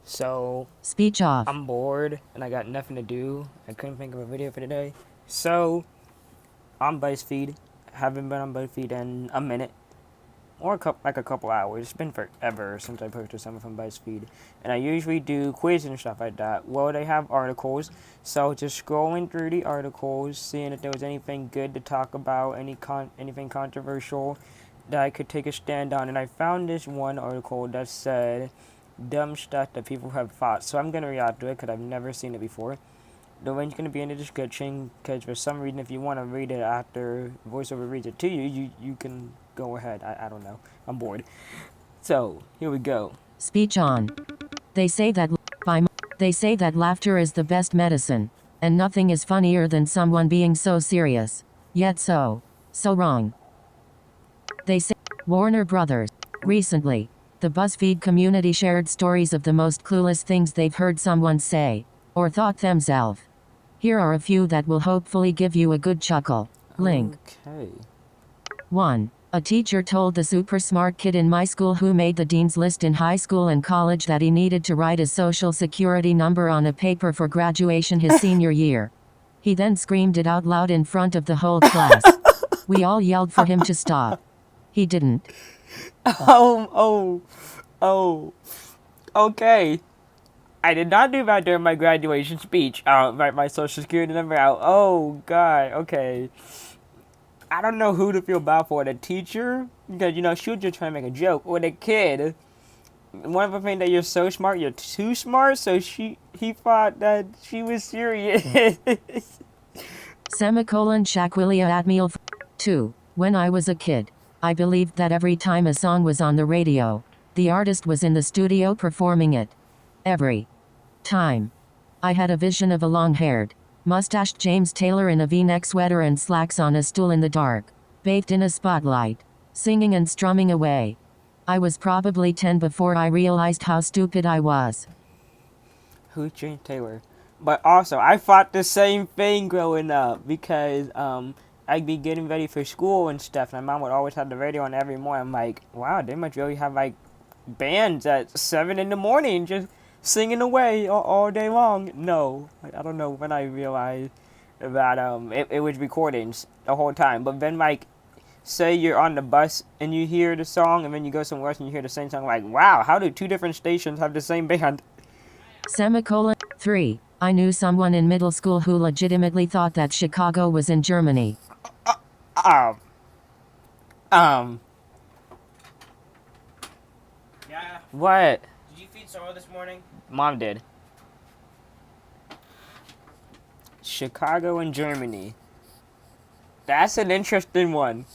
So Speech off. I'm bored and I got nothing to do. I couldn't think of a video for today. So on BuzzFeed. Haven't been on BuzzFeed in a minute. Or a couple hours. It's been forever since I posted something from BuzzFeed. And I usually do quizzes and stuff like that. Well, they have articles. So just scrolling through the articles, seeing if there was anything good to talk about, anything controversial that I could take a stand on. And I found this one article that said dumb stuff that people have thought. So I'm going to react to it because I've never seen it before. The link's going to be in the description because for some reason if you want to read it after VoiceOver reads it to you, you can go ahead. I don't know. I'm bored. So, here we go. Speech on. They say that they say that laughter is the best medicine, and nothing is funnier than someone being so serious. Yet so wrong. They say Warner Brothers. Recently, the BuzzFeed community shared stories of the most clueless things they've heard someone say or thought themselves. Here are a few that will hopefully give you a good chuckle. Link. Okay. 1. A teacher told the super smart kid in my school who made the dean's list in high school and college that he needed to write his social security number on a paper for graduation his senior year. He then screamed it out loud in front of the whole class. We all yelled for him to stop. He didn't. Oh. Okay. I did not do that during my graduation speech. Write my social security number out. Oh, God. Okay. I don't know who to feel bad for. The teacher? Because, she was just trying to make a joke. Or the kid. One of the things that you're so smart, you're too smart, so he thought that she was serious. Shaquilia Admiral 2. When I was a kid, I believed that every time a song was on the radio, the artist was in the studio performing it. Every time. I had a vision of a long-haired, mustached James Taylor in a V-neck sweater and slacks on a stool in the dark, bathed in a spotlight, singing and strumming away. I was probably 10 before I realized how stupid I was. Who's James Taylor? But also, I thought the same thing growing up because I'd be getting ready for school and stuff. And my mom would always have the radio on every morning. I'm like, wow, they must really have like bands at 7 in the morning just singing away all day long. No, I don't know when I realized that it was recordings the whole time. But then like, say you're on the bus and you hear the song, and then you go somewhere else and you hear the same song. Like, wow, how do two different stations have the same band? 3. I knew someone in middle school who legitimately thought that Chicago was in Germany. Yeah. What? Did you feed Sorrel this morning? Mom did. Chicago and Germany. That's an interesting one.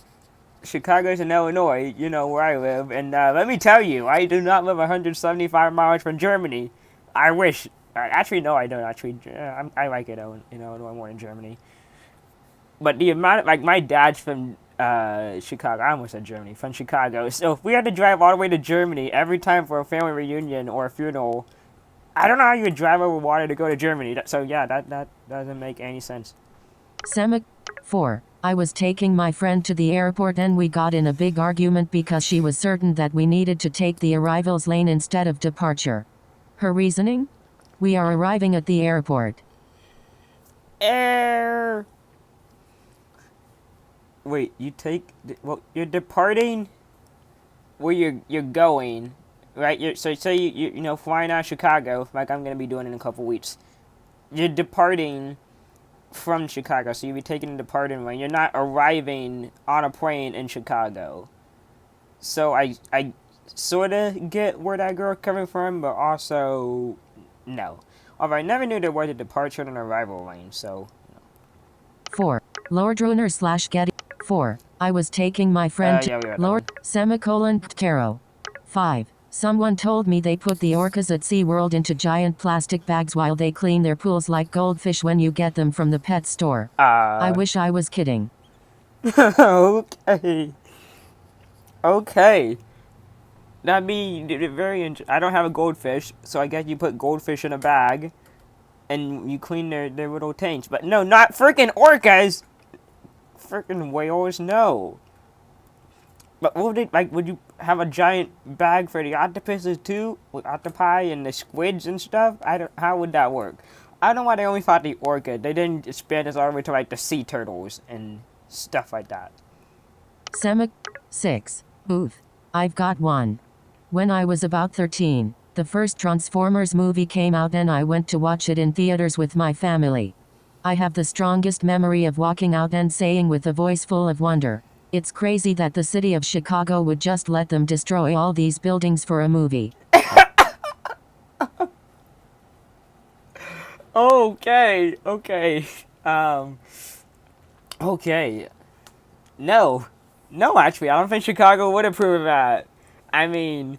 Chicago's in Illinois, where I live, and let me tell you, I do not live 175 miles from Germany. I wish. Actually, no, I don't. Actually, I like it in Illinois more than Germany. But the amount, like, my dad's from Chicago. I almost said Germany. From Chicago. So if we had to drive all the way to Germany every time for a family reunion or a funeral, I don't know how you would drive over water to go to Germany. So yeah, that doesn't make any sense. 4. I was taking my friend to the airport and we got in a big argument because she was certain that we needed to take the arrivals lane instead of departure. Her reasoning? We are arriving at the airport. Wait, you're departing where you're going, right? So say you flying out of Chicago, like I'm gonna be doing in a couple weeks. You're departing from Chicago, so you'll be taking a departing lane. You're not arriving on a plane in Chicago. So I sort of get where that girl's coming from, but also no. Although I never knew there was a departure and an arrival lane, so. 4. Lord Runer / Getty. 4. I was taking my friend to Lord Taro. 5. Someone told me they put the orcas at SeaWorld into giant plastic bags while they clean their pools like goldfish when you get them from the pet store. I wish I was kidding. Okay. That'd be very I don't have a goldfish, so I guess you put goldfish in a bag and you clean their little tanks. But no, not freaking orcas! Freaking whales, no. But what would it, like, would you have a giant bag for the octopuses too? With octopi and the squids and stuff? How would that work? I don't know why they only fought the orca. They didn't expand this all the way to, like, the sea turtles and stuff like that. 6. Booth. I've got one. When I was about 13, the first Transformers movie came out and I went to watch it in theaters with my family. I have the strongest memory of walking out and saying with a voice full of wonder, "It's crazy that the city of Chicago would just let them destroy all these buildings for a movie." Okay, okay. Okay. No. No, actually, I don't think Chicago would approve of that. I mean,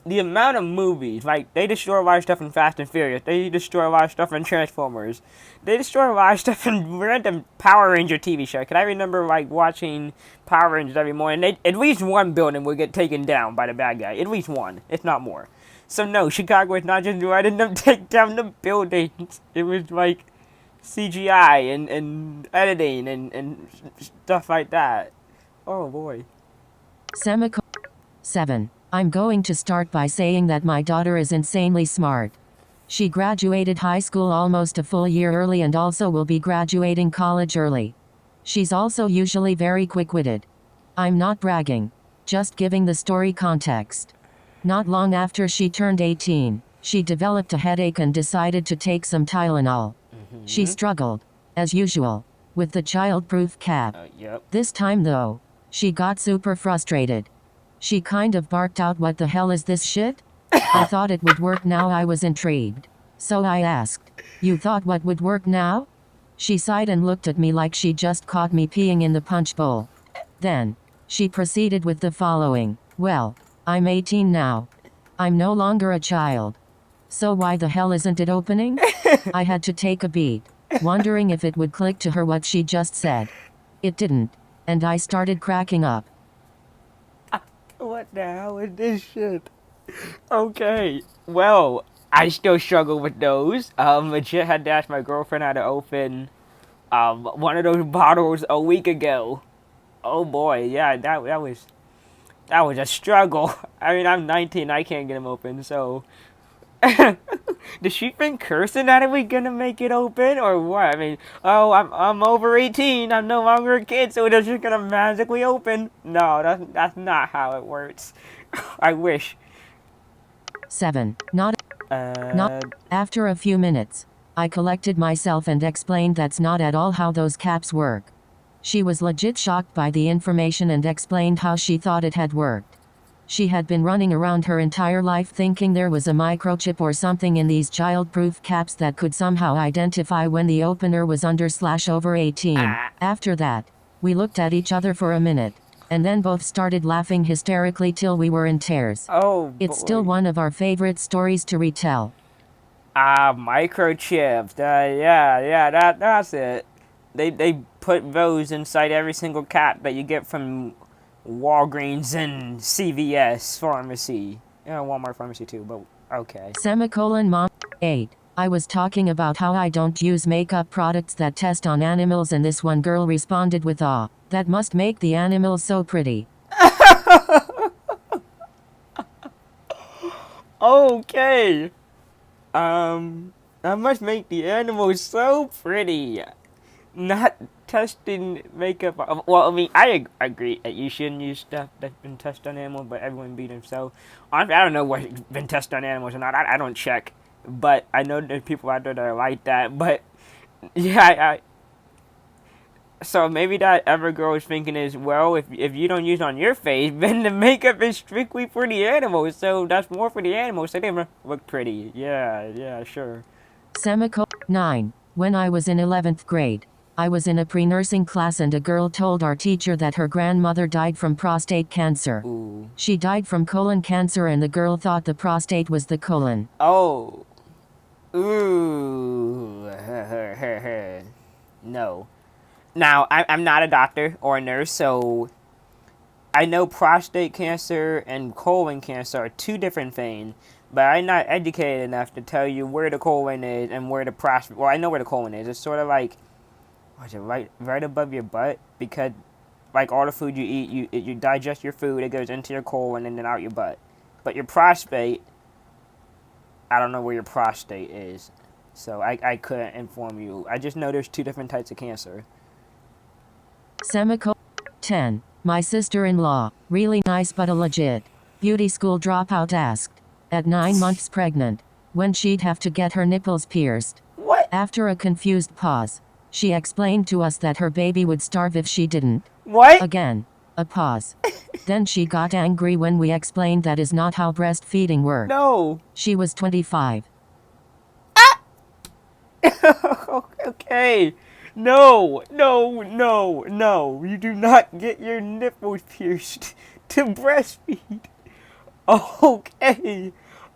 the amount of movies, like, they destroy a lot of stuff in Fast and Furious. They destroy a lot of stuff in Transformers. They destroy a lot of stuff in random Power Ranger TV show. Can I remember, like, watching Power Rangers every morning? At least one building would get taken down by the bad guy. At least one, if not more. So, no, Chicago is not just letting them take down the buildings. It was, like, CGI and editing and stuff like that. Oh, boy. 7. I'm going to start by saying that my daughter is insanely smart. She graduated high school almost a full year early and also will be graduating college early. She's also usually very quick-witted. I'm not bragging, just giving the story context. Not long after she turned 18, she developed a headache and decided to take some Tylenol. She struggled, as usual, with the child-proof cap. Yep. This time though, she got super frustrated. She kind of barked out, "What the hell is this shit?" I thought it would work now. I was intrigued. So I asked, "You thought what would work now?" She sighed and looked at me like she just caught me peeing in the punch bowl. Then, she proceeded with the following: "Well, I'm 18 now. I'm no longer a child. So why the hell isn't it opening?" I had to take a beat, wondering if it would click to her what she just said. It didn't, and I started cracking up. What the hell is this shit? Okay, well, I still struggle with those. Legit had to ask my girlfriend how to open one of those bottles a week ago. Oh boy, yeah, that was a struggle. I mean, I'm 19, I can't get them open, so. Does she think cursing at it we gonna make it open or what? I mean, oh, I'm over 18. I'm no longer a kid, so it's just gonna magically open. No, that's not how it works. I wish. 7. Not after a few minutes, I collected myself and explained that's not at all how those caps work. She was legit shocked by the information and explained how she thought it had worked. She had been running around her entire life thinking there was a microchip or something in these child-proof caps that could somehow identify when the opener was under/over 18. After that, we looked at each other for a minute, and then both started laughing hysterically till we were in tears. Oh, it's still one of our favorite stories to retell. Microchips. Yeah, that's it. They put those inside every single cap that you get from Walgreens and CVS pharmacy. Yeah, Walmart pharmacy too, but okay. Mom. 8. I was talking about how I don't use makeup products that test on animals, and this one girl responded with, "Aw, that must make the animals so pretty." Okay. That must make the animals so pretty. Not testing makeup. Well, I mean, I agree that you shouldn't use stuff that's been tested on animals, but everyone be themselves. I don't know what's been tested on animals or not. I don't check, but I know there's people out there that are like that. But yeah, so maybe that other girl is thinking is, well, if you don't use it on your face, then the makeup is strictly for the animals. So that's more for the animals. So they look pretty. Yeah, sure. 9. When I was in 11th grade, I was in a pre-nursing class and a girl told our teacher that her grandmother died from prostate cancer. Ooh. She died from colon cancer and the girl thought the prostate was the colon. Oh. Ooh. No. Now, I'm not a doctor or a nurse, so I know prostate cancer and colon cancer are two different things, but I'm not educated enough to tell you where the colon is and where the well, I know where the colon is. It's sort of like, what's it, right above your butt? Because like all the food you eat, you digest your food, it goes into your colon and then out your butt. But your prostate, I don't know where your prostate is, so I couldn't inform you. I just know there's 2 different types of cancer. Semicolon. 10. My sister-in-law, really nice but a legit beauty school dropout, asked, at 9 months pregnant, when she'd have to get her nipples pierced. What? After a confused pause, she explained to us that her baby would starve if she didn't. What? Again, a pause. Then she got angry when we explained that is not how breastfeeding works. No. She was 25. Okay. No. You do not get your nipples pierced to breastfeed.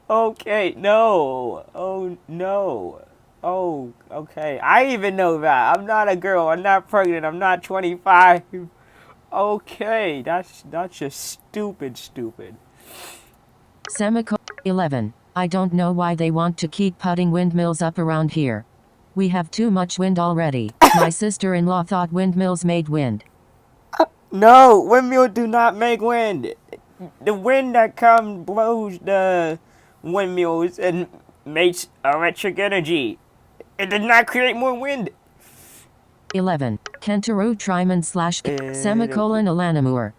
Okay. No. Oh, no. Oh, okay. I even know that. I'm not a girl. I'm not pregnant. I'm not 25. Okay. That's just stupid. Semicolon. 11. I don't know why they want to keep putting windmills up around here. We have too much wind already. My sister-in-law thought windmills made wind. No, windmills do not make wind. The wind that comes blows the windmills and makes electric energy. It does not create more wind. 11. Kentaru Triman slash semicolon Alanamur.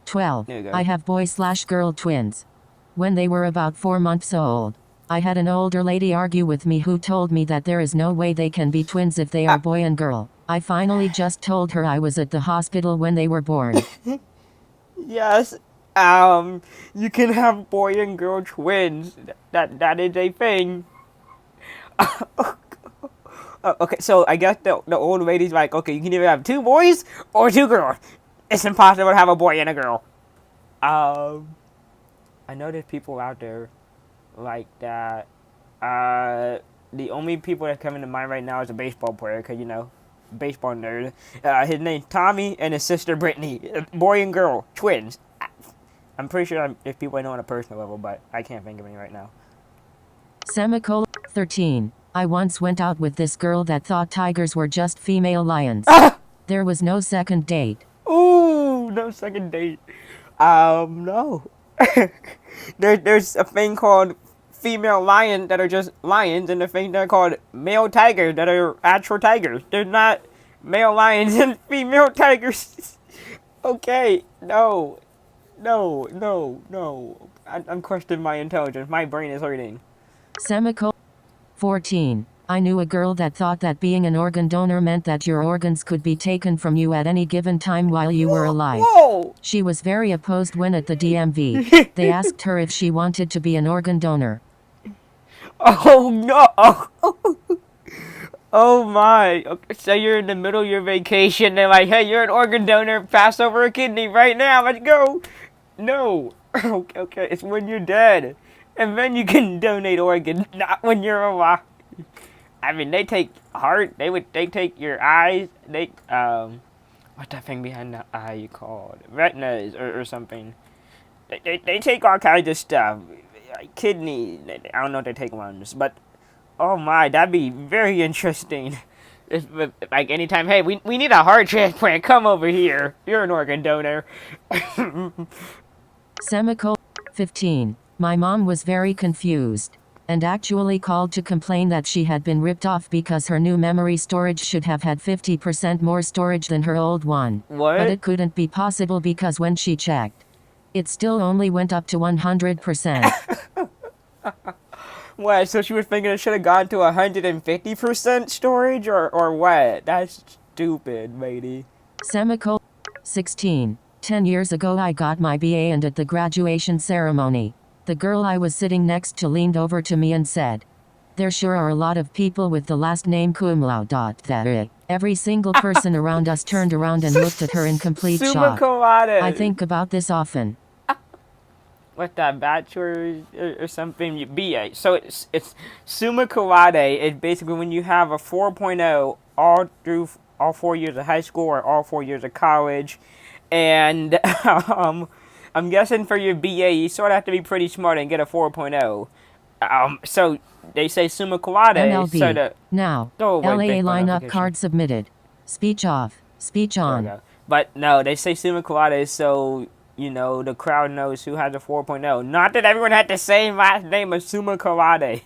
12. There you go. I have boy/girl twins. When they were about 4 months old, I had an older lady argue with me who told me that there is no way they can be twins if they are boy and girl. I finally just told her I was at the hospital when they were born. Yes, you can have boy and girl twins. That is a thing. Okay, so I guess the old lady's like, okay, you can either have 2 boys or 2 girls. It's impossible to have a boy and a girl. I know there's people out there like that. The only people that come into mind right now is a baseball player, because, baseball nerd. His name's Tommy and his sister Brittany. Boy and girl, twins. I'm pretty sure there's people I know on a personal level, but I can't think of any right now. Semicolon. 13. I once went out with this girl that thought tigers were just female lions. There was no second date. Ooh, no second date. No. There's a thing called female lions that are just lions, and a thing that are called male tigers that are actual tigers. They're not male lions and female tigers. Okay, no. I'm questioning my intelligence. My brain is hurting. Semicolon. 14. I knew a girl that thought that being an organ donor meant that your organs could be taken from you at any given time while you were alive. Whoa! She was very opposed when at the DMV, they asked her if she wanted to be an organ donor. Oh no! Oh my! Okay, so you're in the middle of your vacation. They're like, "Hey, you're an organ donor. Pass over a kidney right now. Let's go." No. Okay, it's when you're dead, and then you can donate organs, not when you're alive. I mean, they take heart. They take your eyes. What's that thing behind the eye called? Retinas or something. They take all kinds of stuff. Like kidney. I don't know if they take lungs, but oh my, that'd be very interesting. If, like anytime, hey, we need a heart transplant. Come over here. You're an organ donor. Semicolon. 15. My mom was very confused and actually called to complain that she had been ripped off because her new memory storage should have had 50% more storage than her old one. What? But it couldn't be possible because when she checked, it still only went up to 100%. What? So she was thinking it should have gone to 150% storage, or what? That's stupid, lady. Semicolon. 16. 10 years ago I got my BA, and at the graduation ceremony, the girl I was sitting next to leaned over to me and said, "There sure are a lot of people with the last name cum laude. Every single person around us turned around and looked at her in complete Summa shock. cum laude. I think about this often. What's that, bachelor's or something? BA. So it's summa cum laude is basically when you have a 4.0 all through all 4 years of high school or all 4 years of college, and I'm guessing for your BA you sort of have to be pretty smart and get a 4.0. So they say summa cum laude. MLB. So Now, Oh, wait, LAA baseball lineup notification. card submitted. Speech off. Speech There we on. go. But no, they say summa cum laude so, you know, the crowd knows who has a 4.0. Not that everyone had the same last name as summa cum laude.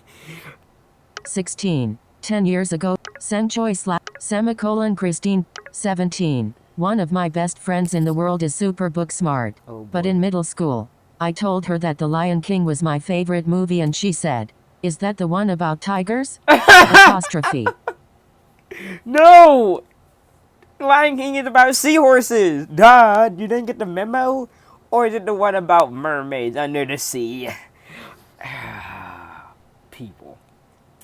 16. 10 years ago, Senchoi semicolon Christine. 17. One of my best friends in the world is super book smart. Oh, But boy. in middle school, I told her that The Lion King was my favorite movie and she said, "Is that the one about tigers?" Apostrophe. No! Lion King is about seahorses. Duh, you didn't get the memo? Or is it the one about mermaids under the sea? People.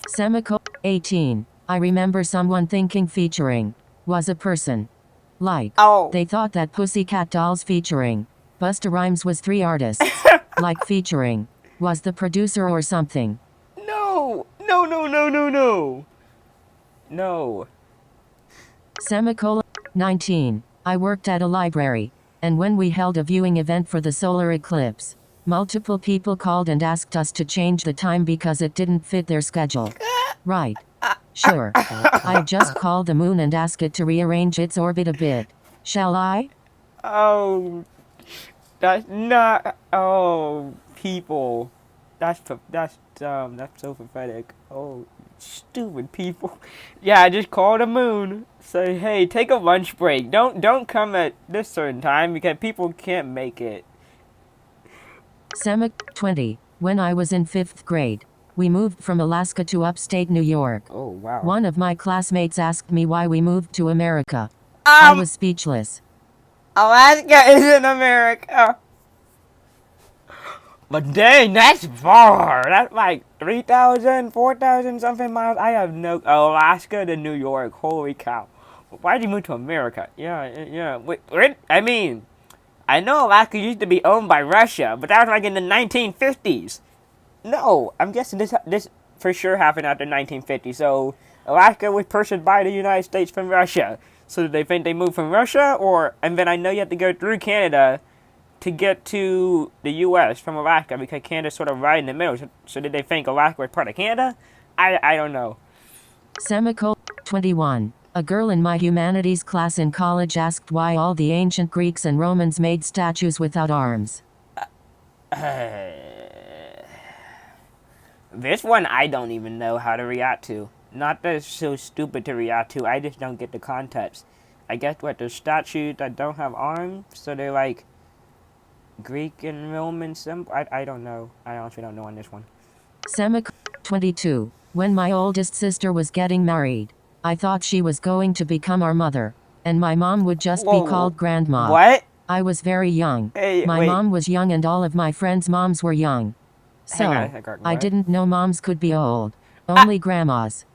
Semicolon 18. I remember someone thinking featuring was a person. Like, Oh. they thought that Pussycat Dolls featuring Busta Rhymes was 3 artists. Like featuring was the producer or something. No! No, no, no, no, no! No. Semicolon 19. I worked at a library, and when we held a viewing event for the solar eclipse, multiple people called and asked us to change the time because it didn't fit their schedule. Right. Sure. I'll just call the moon and ask it to rearrange its orbit a bit. Shall I? Oh. That's not. Oh, people. That's dumb. That's so pathetic. Oh, stupid people. Yeah, just call the moon. Say, hey, take a lunch break. Don't come at this certain time because people can't make it. 20. When I was in 5th grade, we moved from Alaska to upstate New York. Oh, wow. One of my classmates asked me why we moved to America. I was speechless. Alaska is in America. But dang, that's far. That's like 3,000, 4,000 something miles. I have no. Alaska to New York. Holy cow. Why'd you move to America? Yeah. Wait, I mean, I know Alaska used to be owned by Russia, but that was like in the 1950s. No, I'm guessing this for sure happened after 1950. So Alaska was purchased by the United States from Russia. So did they think they moved from Russia, or and then I know you have to go through Canada to get to the U.S. from Alaska because Canada's sort of right in the middle. So did they think Alaska was part of Canada? I don't know. Semicolon 21. A girl in my humanities class in college asked why all the ancient Greeks and Romans made statues without arms. This one I don't even know how to react to. Not that it's so stupid to react to, I just don't get the context. I guess what, there's statues that don't have arms, so they're like Greek and Roman symbol. I don't know. I honestly don't know on this one. Semicolon 22. When my oldest sister was getting married, I thought she was going to become our mother, and my mom would just Whoa. be called grandma. What? I was very young. Hey, my wait. mom was young and all of my friends' moms were young. So, Hang on a second, I what? didn't know moms could be old. Only grandmas.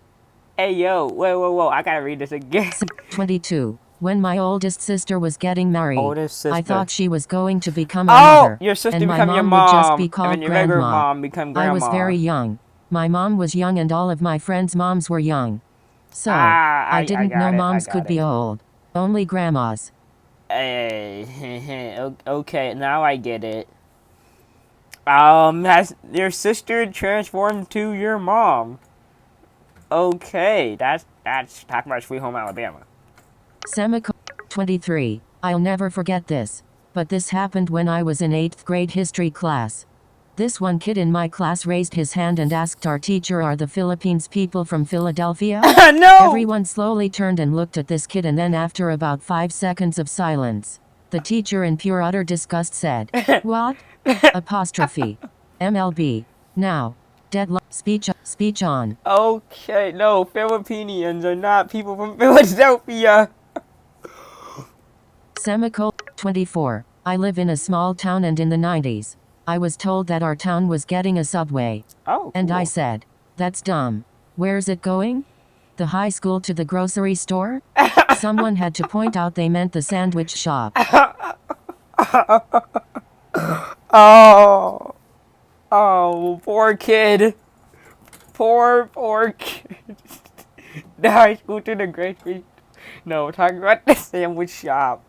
Hey, yo, whoa, I gotta read this again. 22. When my oldest sister was getting married, Oldest sister. I thought she was going to become our mother. Your sister and my become mom your would just mom, be called and then your regular grandma. mom become grandma. I was very young. My mom was young and all of my friends' moms were young. So, I didn't got know it, moms I could got be it. old. Only grandmas. Hey, okay, now I get it. Has your sister transformed to your mom? Okay, that's talking about Sweet Home Alabama. Semicolon 23. I'll never forget this. But this happened when I was in 8th grade history class. This one kid in my class raised his hand and asked our teacher, "Are the Philippines people from Philadelphia?" No! Everyone slowly turned and looked at this kid, and then after about 5 seconds of silence, the teacher in pure utter disgust said, "What?" Apostrophe. MLB. Now. Speech on. Okay, no, Filipinians are not people from Philadelphia. Semicolon 24. I live in a small town, and in the 90s, I was told that our town was getting a subway. Oh, cool. And I said, "That's dumb. Where's it going? The high school to the grocery store?" Someone had to point out they meant the sandwich shop. Oh, poor kid. Poor kid. The high school to the grocery. No, we're talking about the sandwich shop.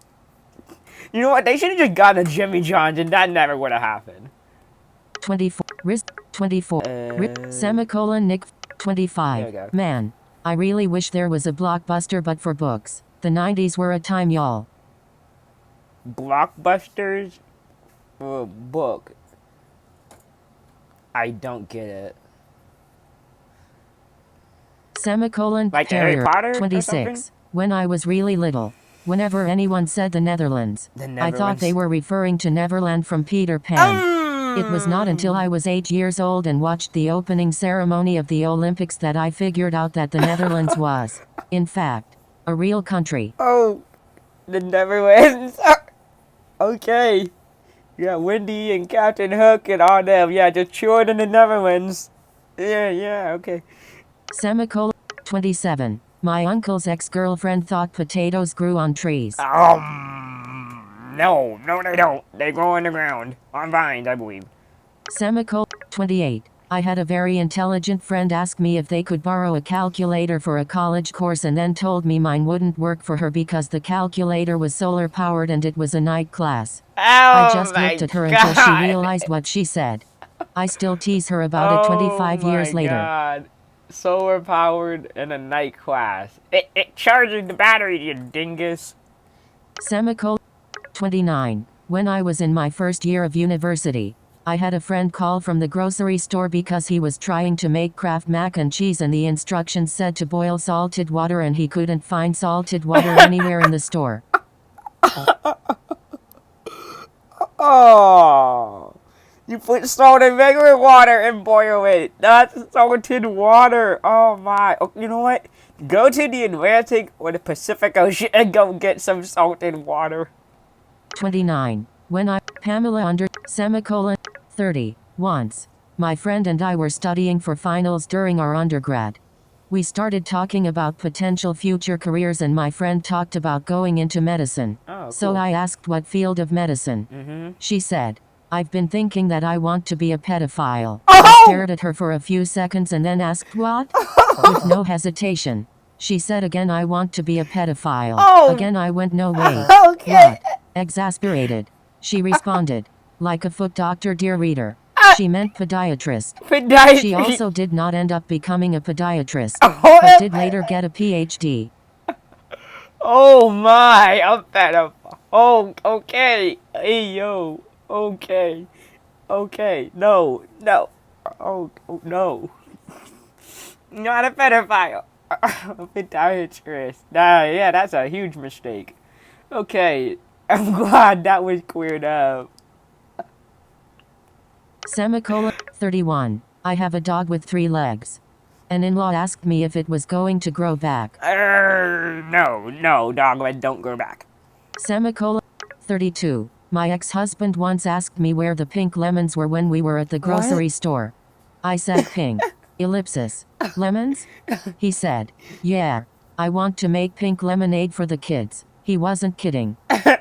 You know what? They should have just gotten a Jimmy John's, and that never would have happened. 24. Risk 24. Semicolon Nick 25. There we go. Man, I really wish there was a Blockbuster but for books. The 90s were a time, y'all. blockbusters book. I don't get it. Semicolon. Like Harry Harrier. Potter or something? 26. When I was really little. Whenever anyone said the Netherlands, The I thought they Netherlands. were referring to Neverland from Peter Pan. It was not until I was 8 years old and watched the opening ceremony of the Olympics that I figured out that the Netherlands was, in fact, a real country. Oh, the Netherlands. Okay. Yeah, Wendy and Captain Hook and all them. Yeah, just chilling in the Netherlands. Yeah, okay. Semicolon. 27. My uncle's ex-girlfriend thought potatoes grew on trees. No, they don't. They grow on the ground. On vines, I believe. Semicolon. 28. I had a very intelligent friend ask me if they could borrow a calculator for a college course and then told me mine wouldn't work for her because the calculator was solar powered and it was a night class. I Oh just looked my at her until she god. realized what she said. I still tease her about it Oh 25 my years later. god. Solar powered in a night class. It charges the battery, you dingus. Semicolon. 29. When I was in my first year of university, I had a friend call from the grocery store because he was trying to make Kraft mac and cheese and the instructions said to boil salted water and he couldn't find salted water anywhere in the store. Oh. You put salt in regular water and boil it. That's salted water. Oh my. Oh, you know what? Go to the Atlantic or the Pacific Ocean and go get some salted water. 29. When I, Pamela under, semicolon, 30. Once, my friend and I were studying for finals during our undergrad. We started talking about potential future careers and my friend talked about going into medicine. Oh, So cool. I asked what field of medicine. She said, I've been thinking that I want to be a pedophile. I stared at her for a few seconds and then asked what? With no hesitation. She said again, I want to be a pedophile. Oh. Again I went, no way. Okay. What? Exasperated. She responded, like a foot doctor, dear reader. She meant podiatrist. She also did not end up becoming a podiatrist, but did later get a PhD. Oh my, I'm fed up. Oh, okay. Hey, yo. Okay. Okay. No. Oh, no. Not a pedophile. A podiatrist. Nah, yeah, that's a huge mistake. Okay. I'm glad that was cleared up. Semicolon. 31. I have a dog with 3 legs. An in-law asked me if it was going to grow back. No, dogleg don't grow back. Semicolon. 32. My ex-husband once asked me where the pink lemons were when we were at the grocery store. I said pink. Ellipsis. Lemons? He said, yeah. I want to make pink lemonade for the kids. He wasn't kidding.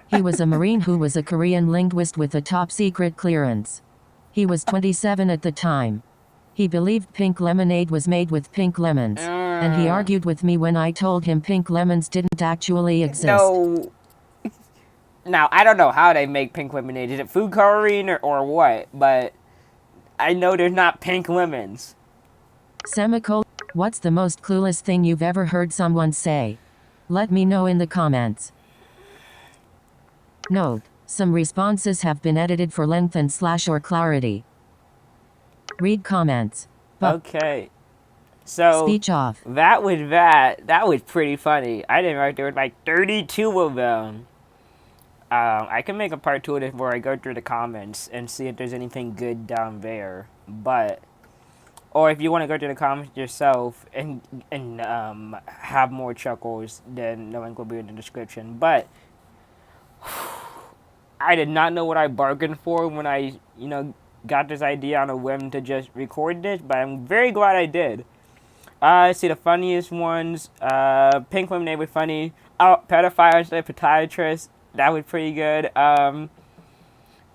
He was a Marine who was a Korean linguist with a top-secret clearance. He was 27 at the time. He believed pink lemonade was made with pink lemons. And he argued with me when I told him pink lemons didn't actually exist. No. Now, I don't know how they make pink lemonade. Is it food coloring or what? But I know there's not pink lemons. Semicolon. What's the most clueless thing you've ever heard someone say? Let me know in the comments. Note. Some responses have been edited for length and / or clarity. Read comments. Okay. So Speech off. That was pretty funny. I didn't realize there were like 32 of them. I can make a part 2 of this where I go through the comments and see if there's anything good down there. Or if you want to go through the comments yourself and have more chuckles, then the link will be in the description. But I did not know what I bargained for when I, got this idea on a whim to just record this, but I'm very glad I did. I see the funniest ones. Pink Lemonade was funny. Oh, pedophile instead of podiatrist. That was pretty good. The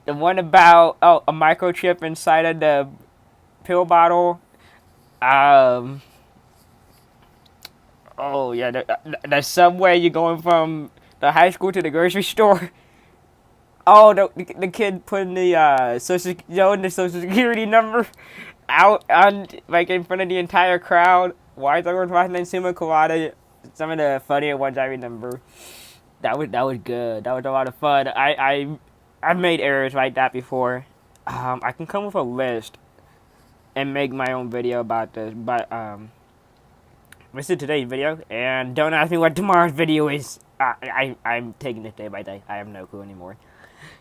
one about a microchip inside of the pill bottle. Oh yeah, the subway. You're going from the high school to the grocery store. Oh, the kid putting the social security number out on like in front of the entire crowd. Why is everyone watching Suma Colada? Some of the funnier ones I remember. That was good. That was a lot of fun. I've made errors like that before. I can come with a list and make my own video about this, but this is today's video, and don't ask me what tomorrow's video is. I'm taking it day by day. I have no clue anymore.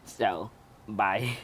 So, bye.